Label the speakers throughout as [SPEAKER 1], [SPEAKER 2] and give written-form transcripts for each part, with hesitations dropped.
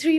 [SPEAKER 1] 3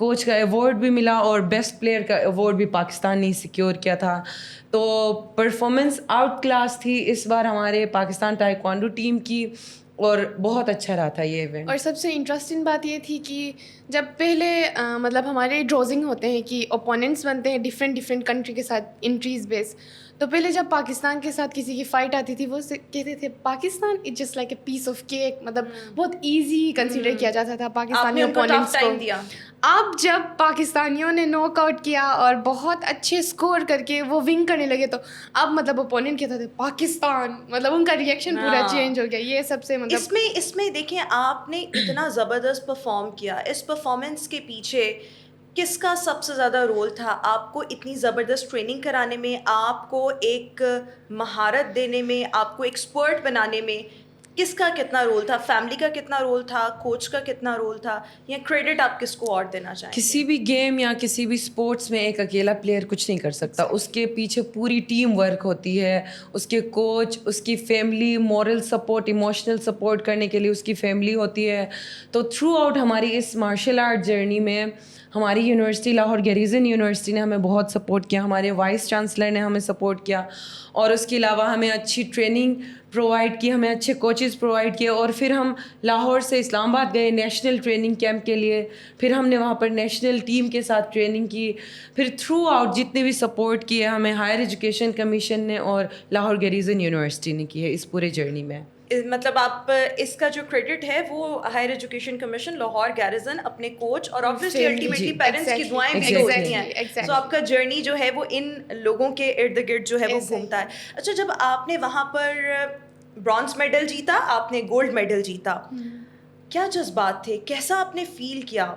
[SPEAKER 2] coach کا award بھی ملا اور بیسٹ پلیئر کا ایوارڈ بھی پاکستان نے سیکیور کیا تھا. تو پرفارمنس آؤٹ کلاس تھی اس بار ہمارے پاکستان تائیکوانڈو ٹیم کی, اور بہت اچھا رہا تھا یہ ایونٹ.
[SPEAKER 1] اور سب سے انٹرسٹنگ بات یہ تھی کہ جب پہلے مطلب ہمارے ڈرازنگ ہوتے ہیں کہ اوپوننٹس بنتے ہیں ڈفرینٹ کنٹری کے ساتھ انٹریز بیس, تو پہلے جب پاکستان کے ساتھ کسی کی فائٹ آتی تھی وہ کہتے تھے Pakistan it just like a piece of cake, مطلب بہت ایزی کنسیڈر کیا جاتا تھا پاکستانی اوپوننٹس کو. اب جب پاکستانیوں نے ناک آؤٹ کیا اور بہت اچھے اسکور کر کے وہ ونگ کرنے لگے, تو اب مطلب اوپوننٹ کہتے تھے پاکستان, مطلب ان کا ریئیکشن پورا چینج ہو گیا. یہ سب سے مطلب
[SPEAKER 3] اس میں دیکھیں آپ نے اتنا زبردست پرفارم کیا, اس پرفارمنس کے پیچھے کس کا سب سے زیادہ رول تھا؟ آپ کو اتنی زبردست ٹریننگ کرانے میں, آپ کو ایک مہارت دینے میں, آپ کو ایکسپرٹ بنانے میں کس کا کتنا رول تھا؟ فیملی کا کتنا رول تھا؟ کوچ کا کتنا رول تھا؟ یا کریڈٹ آپ کس کو اور دینا چاہیں؟
[SPEAKER 2] کسی بھی گیم یا کسی بھی اسپورٹس میں ایک اکیلا پلیئر کچھ نہیں کر سکتا, اس کے پیچھے پوری ٹیم ورک ہوتی ہے. اس کے کوچ, اس کی family, moral support, emotional support کرنے کے لیے اس کی فیملی ہوتی ہے. تو تھرو آؤٹ ہماری اس مارشل آرٹ جرنی میں ہماری یونیورسٹی لاہور گیریزن یونیورسٹی نے ہمیں بہت سپورٹ کیا, ہمارے وائس چانسلر نے ہمیں سپورٹ کیا, اور اس کے علاوہ ہمیں اچھی ٹریننگ پرووائڈ کی, ہمیں اچھے کوچز پرووائڈ کیے. اور پھر ہم لاہور سے اسلام آباد گئے نیشنل ٹریننگ کیمپ کے لیے, پھر ہم نے وہاں پر نیشنل ٹیم کے ساتھ ٹریننگ کی. پھر تھرو آؤٹ جتنے بھی سپورٹ کیے ہمیں ہائر ایجوکیشن کمیشن نے اور لاہور گیریزن یونیورسٹی نے کی ہے اس پورے جرنی میں.
[SPEAKER 3] مطلب آپ اس کا جو کریڈٹ ہے وہ higher education commission, Lahore garrison, اپنے کوچ اور obviously الٹیمیٹلی پیرنٹس کی دعائیں بھی ہوتی ہیں. سو آپ کا جرنی جو ہے وہ ان لوگوں کے ارد گرد جو ہے وہ گھومتا ہے. اچھا, جب آپ نے وہاں پر برانز میڈل جیتا, آپ نے گولڈ میڈل جیتا, کیا جذبات تھے, کیسا آپ نے فیل کیا,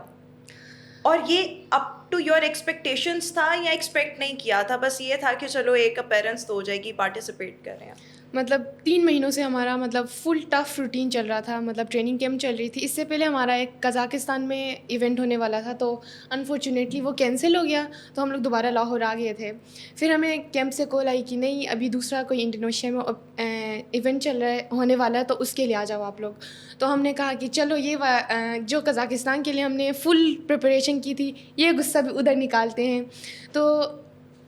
[SPEAKER 3] اور یہ اپ ٹو یور ایکسپیکٹیشنس تھا یا ایکسپیکٹ نہیں کیا تھا, بس یہ تھا کہ چلو ایک اپیرنس تو ہو جائے گی, پارٹیسپیٹ کر رہے ہیں؟
[SPEAKER 1] مطلب 3 مہینوں سے ہمارا مطلب فل ٹف روٹین چل رہا تھا, مطلب ٹریننگ کیمپ چل رہی تھی. اس سے پہلے ہمارا ایک قزاقستان میں ایونٹ ہونے والا تھا, تو انفارچونیٹلی وہ کینسل ہو گیا, تو ہم لوگ دوبارہ لاہور آ گئے تھے. پھر ہمیں کیمپ سے کال آئی کہ نہیں, ابھی دوسرا کوئی انڈونیشیا میں ایونٹ چل رہا ہے, ہونے والا ہے, تو اس کے لیے آ جاؤ آپ لوگ. تو ہم نے کہا کہ چلو یہ جو قزاقستان کے لیے ہم نے فل پریپریشن کی تھی, یہ غصہ بھی ادھر نکالتے ہیں. تو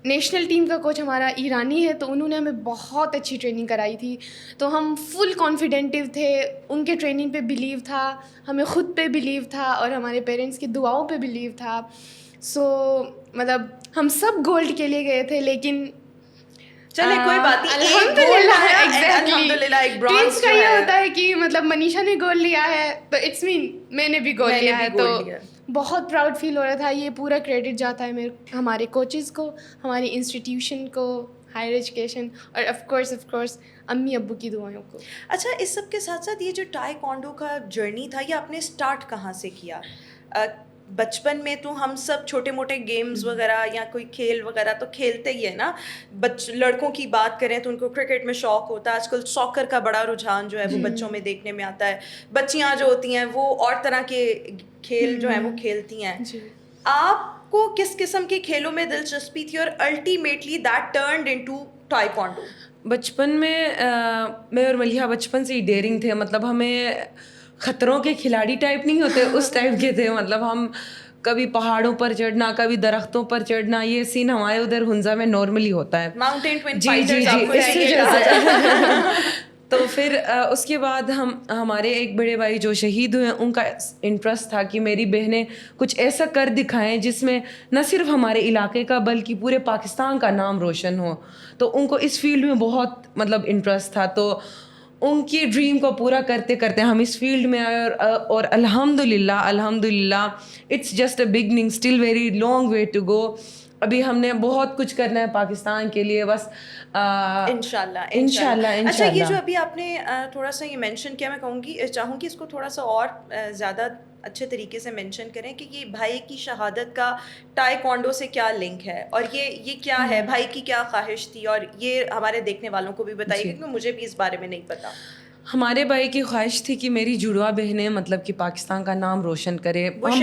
[SPEAKER 1] نیشنل ٹیم کا کوچ ہمارا ایرانی ہے, تو انہوں نے ہمیں بہت اچھی ٹریننگ کرائی تھی, تو ہم فل کانفیڈنٹیو تھے. ان کے ٹریننگ پہ بلیو تھا, ہمیں خود پہ بلیو تھا, اور ہمارے پیرنٹس کی دعاؤں پہ بلیو تھا. سو مطلب ہم سب گولڈ کے لیے گئے تھے, لیکن
[SPEAKER 3] چلے کوئی بات نہیں, الحمدللہ ایک برانز
[SPEAKER 1] کا یہ ہوتا ہے کہ مطلب منیشا نے گولڈ لیا ہے تو اٹس مین میں نے بھی گولڈ لیا ہے, تو بہت پراؤڈ فیل ہو رہا تھا. یہ پورا کریڈٹ جاتا ہے ہمارے کوچز کو, ہماری انسٹیٹیوشن کو, ہائر ایجوکیشن, اور آف کورس امی ابو کی دعاؤں کو.
[SPEAKER 3] اچھا, اس سب کے ساتھ ساتھ یہ جو ٹائیکوانڈو کا جرنی تھا, یہ آپ نے اسٹارٹ کہاں سے کیا؟ بچپن میں تو ہم سب چھوٹے موٹے گیمز وغیرہ یا کوئی کھیل وغیرہ تو کھیلتے ہی ہے نا. لڑکوں کی بات کریں تو ان کو کرکٹ میں شوق ہوتا ہے, آج کل ساکر کا بڑا رجحان جو ہے وہ بچوں میں دیکھنے میں آتا ہے. بچیاں جو ہوتی ہیں وہ اور طرح کے کھیل جو ہیں وہ کھیلتی ہیں. آپ کو کس قسم کے کھیلوں میں دلچسپی تھی, اور ultimately that turned into taekwondo?
[SPEAKER 2] بچپن میں میں اور ملیحہ بچپن سے ہی ڈیرنگ تھے, مطلب ہمیں خطروں کے کھلاڑی ٹائپ نہیں ہوتے, اس ٹائپ کے تھے. مطلب ہم کبھی پہاڑوں پر چڑھنا, کبھی درختوں پر چڑھنا, یہ سین ہمارے ادھر ہنزا میں نارملی ہوتا ہے.
[SPEAKER 3] ماؤنٹین ٹوین
[SPEAKER 2] جی جی جی, اس وجہ سے. تو پھر اس کے بعد ہمارے ایک بڑے بھائی جو شہید ہوئے, ان کا انٹرسٹ تھا کہ میری بہنیں کچھ ایسا کر دکھائیں جس میں نہ صرف ہمارے علاقے کا بلکہ پورے پاکستان کا نام روشن ہو. تو ان کو اس فیلڈ میں بہت مطلب انٹرسٹ تھا, تو ان کی ڈریم کو پورا کرتے کرتے ہم اس فیلڈ میں آئے, اور الحمدللہ it's just a beginning, still very long way to go. ابھی ہم نے بہت کچھ کرنا ہے پاکستان کے لیے, بس انشاءاللہ.
[SPEAKER 3] اچھا, یہ جو ابھی آپ نے تھوڑا سا یہ مینشن کیا, میں چاہوں گی اس کو تھوڑا سا اور زیادہ اچھے طریقے سے مینشن کریں کہ یہ بھائی کی شہادت کا ٹائیکوانڈو سے کیا لنک ہے, اور یہ کیا ہے, بھائی کی کیا خواہش تھی, اور یہ ہمارے دیکھنے والوں کو بھی بتائیے, کیونکہ مجھے بھی اس بارے میں نہیں پتا.
[SPEAKER 2] ہمارے بھائی کی خواہش تھی کہ میری جڑوا بہنیں مطلب کہ پاکستان کا نام روشن کرے. ہم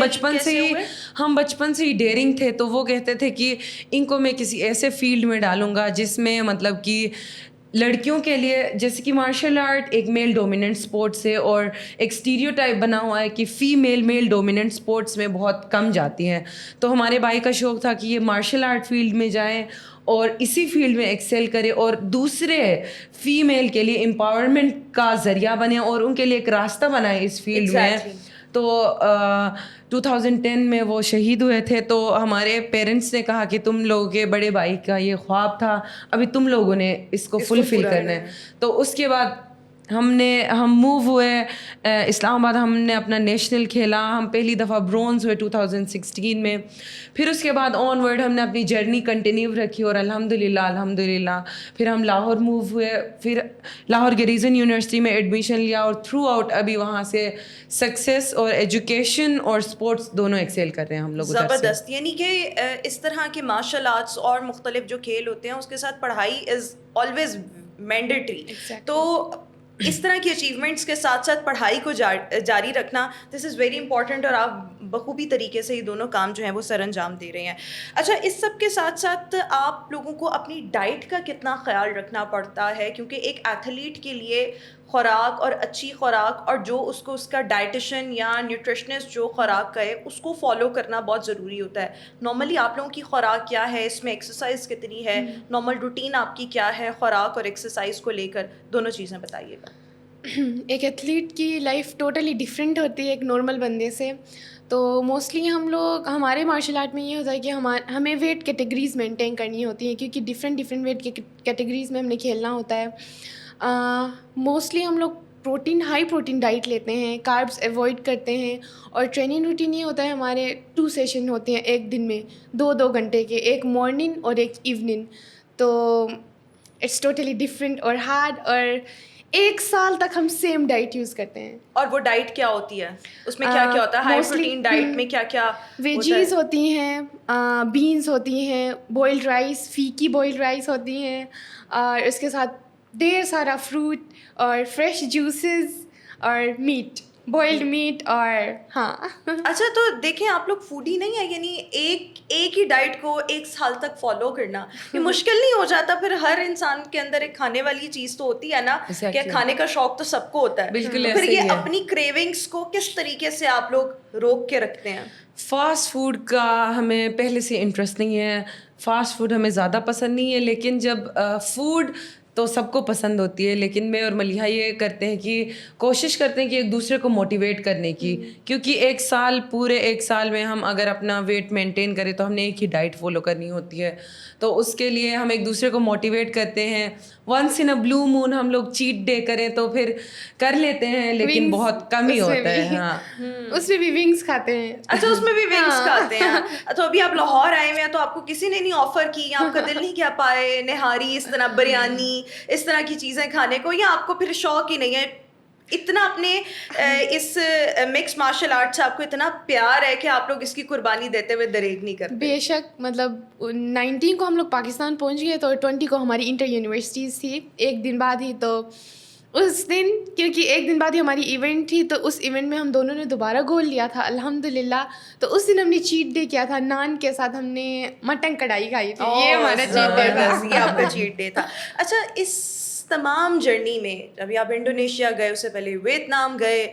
[SPEAKER 2] بچپن سے ہی ڈیرنگ تھے, تو وہ کہتے تھے کہ ان کو میں کسی ایسے فیلڈ میں ڈالوں گا جس میں مطلب کہ لڑکیوں کے لیے جیسے کہ مارشل آرٹ ایک میل ڈومیننٹ اسپورٹس ہے اور ایک اسٹیریوٹائپ بنا ہوا ہے کہ فیمیل میل ڈومیننٹ اسپورٹس میں بہت کم جاتی ہیں. تو ہمارے بھائی کا شوق تھا کہ یہ مارشل آرٹ فیلڈ میں جائیں اور اسی فیلڈ میں ایکسیل کرے اور دوسرے فیمیل کے لیے امپاورمنٹ کا ذریعہ بنے اور ان کے لیے ایک راستہ بنائے اس فیلڈ میں. تو 2010 میں وہ شہید ہوئے تھے. تو ہمارے پیرنٹس نے کہا کہ تم لوگوں کے بڑے بھائی کا یہ خواب تھا, ابھی تم لوگوں نے اس کو فلفل کرنا ہے. تو اس کے بعد ہم موو ہوئے اسلام آباد. ہم نے اپنا نیشنل کھیلا, ہم پہلی دفعہ برونز ہوئے 2016 میں. پھر اس کے بعد آن ورڈ ہم نے اپنی جرنی کنٹینیو رکھی اور الحمد للہ پھر ہم لاہور موو ہوئے. پھر لاہور گریزن یونیورسٹی میں ایڈمیشن لیا اور تھرو آؤٹ ابھی وہاں سے سکسیس اور ایجوکیشن اور اسپورٹس دونوں ایکسیل کر رہے ہیں ہم لوگ.
[SPEAKER 3] زبردست. یعنی کہ اس طرح کے مارشل آرٹس اور مختلف جو کھیل ہوتے ہیں اس کے ساتھ پڑھائی از آلویز مینڈیٹری. تو اس طرح کی اچیومنٹس کے ساتھ ساتھ پڑھائی کو جاری رکھنا دس از ویری امپورٹنٹ, اور آپ بخوبی طریقے سے یہ دونوں کام جو ہیں وہ سر انجام دے رہے ہیں. اچھا, اس سب کے ساتھ ساتھ آپ لوگوں کو اپنی ڈائٹ کا کتنا خیال رکھنا پڑتا ہے, کیونکہ ایک ایتھلیٹ کے لیے خوراک اور اچھی خوراک اور جو اس کو اس کا ڈائٹیشین یا نیوٹریشنسٹ جو خوراک کہے اس کو فالو کرنا بہت ضروری ہوتا ہے. نارملی آپ لوگوں کی خوراک کیا ہے, اس میں ایکسرسائز کتنی ہے, نارمل روٹین آپ کی کیا ہے خوراک اور ایکسرسائز کو لے کر, دونوں چیزیں بتائیے گا.
[SPEAKER 1] ایک ایتھلیٹ کی لائف ٹوٹلی ڈفرینٹ ہوتی ہے ایک نارمل بندے سے. تو موسٹلی ہمارے مارشل آرٹ میں یہ ہوتا ہے کہ ہمیں ویٹ کیٹیگریز مینٹین کرنی ہوتی ہیں, کیونکہ ڈفرینٹ ویٹ کیٹیگریز میں ہم نے کھیلنا ہوتا ہے. موسٹلی ہم لوگ ہائی پروٹین ڈائٹ لیتے ہیں, کاربس ایوائڈ کرتے ہیں, اور ٹریننگ روٹین یہ ہوتا ہے ہمارے 2 سیشن ہوتے ہیں ایک دن میں 2 گھنٹے کے, ایک مارننگ اور ایک ایوننگ. تو اٹس ٹوٹلی ڈفرینٹ اور ہارڈ, اور 1 سال تک ہم سیم ڈائٹ یوز کرتے ہیں.
[SPEAKER 3] اور وہ ڈائٹ کیا ہوتی ہے, اس میں کیا کیا ہوتا ہے؟ ہائی پروٹین ڈائٹ میں کیا کیا
[SPEAKER 1] ویجیز ہوتی ہیں, بینس ہوتی ہیں, بوائلڈ رائس, فیکی بوائلڈ رائس ہوتی ہیں, اور اس کے ساتھ ڈھیر سارا فروٹ اور فریش جوسز اور میٹ, بوائلڈ میٹ. اور ہاں
[SPEAKER 3] اچھا, تو دیکھیں آپ لوگ فوڈی نہیں ہے, یعنی ایک ہی ڈائٹ کو 1 سال تک فالو کرنا یہ مشکل نہیں ہو جاتا؟ پھر ہر انسان کے اندر ایک کھانے والی چیز تو ہوتی ہے نا, کہ کھانے کا شوق تو سب کو ہوتا ہے.
[SPEAKER 2] بالکل.
[SPEAKER 3] پھر یہ اپنی کریونگس کو کس طریقے سے آپ لوگ روک کے رکھتے ہیں؟
[SPEAKER 2] فاسٹ فوڈ کا ہمیں پہلے سے انٹرسٹ نہیں ہے, فاسٹ فوڈ ہمیں زیادہ پسند نہیں ہے. لیکن جب فوڈ تو سب کو پسند ہوتی ہے, لیکن میں اور ملیحہ یہ کرتے ہیں کہ کوشش کرتے ہیں کہ ایک دوسرے کو موٹیویٹ کرنے کی, کیونکہ پورے 1 سال میں ہم اگر اپنا ویٹ مینٹین کریں تو ہم نے ایک ہی ڈائٹ فالو کرنی ہوتی ہے. تو اس کے لیے ہم ایک دوسرے کو موٹیویٹ کرتے ہیں. ونس ان اے بلو مون ہم لوگ چیٹ ڈے کریں تو پھر کر لیتے ہیں, لیکن بہت کم ہی ہوتا ہے. ہاں,
[SPEAKER 1] اس میں بھی ونگس کھاتے ہیں.
[SPEAKER 3] اچھا, اس میں بھی ونگس کھاتے ہیں. تو ابھی آپ لاہور آئے ہوئے ہیں, تو آپ کو کسی نے نہیں آفر کی, یا آپ کا دل نہیں کیا پائے نہاری, اس طرح بریانی, اس طرح کی چیزیں کھانے کو, یا آپ کو پھر شوق ہی نہیں ہے اتنا اپنے اس مکس مارشل آرٹ سے, آپ کو اتنا پیار ہے کہ آپ لوگ اس کی قربانی دیتے ہوئے دریغ نہیں کرتے؟
[SPEAKER 1] بے شک, مطلب 19 کو ہم لوگ پاکستان پہنچ گئے تو 20 کو ہماری انٹر یونیورسٹیز تھی, 1 دن بعد ہی. تو اس دن کیونکہ 1 دن بعد ہی ہماری ایونٹ تھی, تو اس ایونٹ میں ہم دونوں نے دوبارہ گول لیا تھا الحمد للہ. تو اس دن ہم نے چیٹ ڈے کیا تھا, نان کے ساتھ ہم نے مٹن کڑھائی کھائی تھی. یہ ہمارا چیٹ ڈے تھا.
[SPEAKER 3] یہ آپ کا چیٹ ڈے تھا. اچھا, اس تمام جرنی میں ابھی آپ انڈونیشیا گئے, اس سے پہلے ویتنام گئے,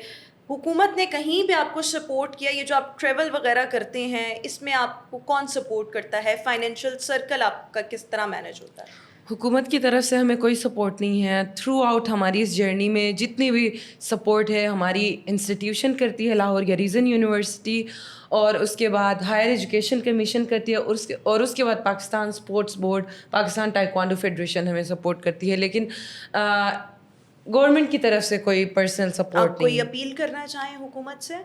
[SPEAKER 3] حکومت نے کہیں پہ آپ کو سپورٹ کیا؟ یہ جو آپ ٹریول وغیرہ کرتے ہیں اس میں آپ کو کون سپورٹ کرتا ہے؟ فائنینشیل سرکل آپ کا کس طرح مینیج ہوتا ہے؟
[SPEAKER 2] حکومت کی طرف سے ہمیں کوئی سپورٹ نہیں ہے. تھرو آؤٹ ہماری اس جرنی میں جتنی بھی سپورٹ ہے ہماری انسٹیٹیوشن کرتی ہے, لاہور گریزن یونیورسٹی, اور اس کے بعد ہائر ایجوکیشن کمیشن کرتی ہے, اور اس کے بعد Pakistan sports board, Pakistan taekwondo federation ہمیں سپورٹ کرتی ہے. لیکن گورنمنٹ کی طرف سے کوئی پرسنل سپورٹ نہیں.
[SPEAKER 3] آپ کوئی اپیل کرنا چاہیں حکومت سے؟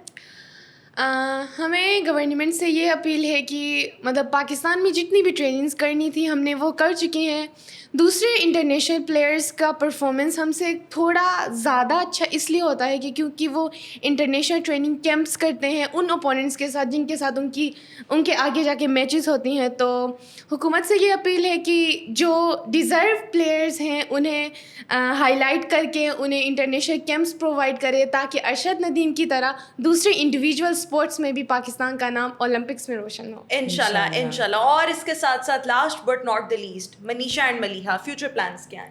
[SPEAKER 1] ہمیں گورنمنٹ سے یہ اپیل ہے کہ مطلب پاکستان میں جتنی بھی ٹریننگز کرنی تھی ہم نے وہ کر چکے ہیں. دوسرے انٹرنیشنل پلیئرز کا پرفارمنس ہم سے تھوڑا زیادہ اچھا اس لیے ہوتا ہے کہ کیونکہ وہ انٹرنیشنل ٹریننگ کیمپس کرتے ہیں ان اوپوننٹس کے ساتھ جن کے ساتھ ان کے آگے جا کے میچز ہوتی ہیں. تو حکومت سے یہ اپیل ہے کہ جو ڈیزرو پلیئرز ہیں انہیں ہائی لائٹ کر کے انہیں انٹرنیشنل کیمپس پرووائڈ کرے, تاکہ ارشد ندیم کی طرح دوسرے انڈیویجول اسپورٹس میں بھی پاکستان کا نام اولمپکس میں روشن ہو.
[SPEAKER 3] انشاءاللہ. اور اس کے ساتھ ساتھ last but not the least, Manisha and Maliha, future plans کیا ہیں؟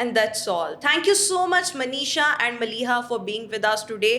[SPEAKER 3] And that's all. Thank you so much Manisha and Maliha for being with us today.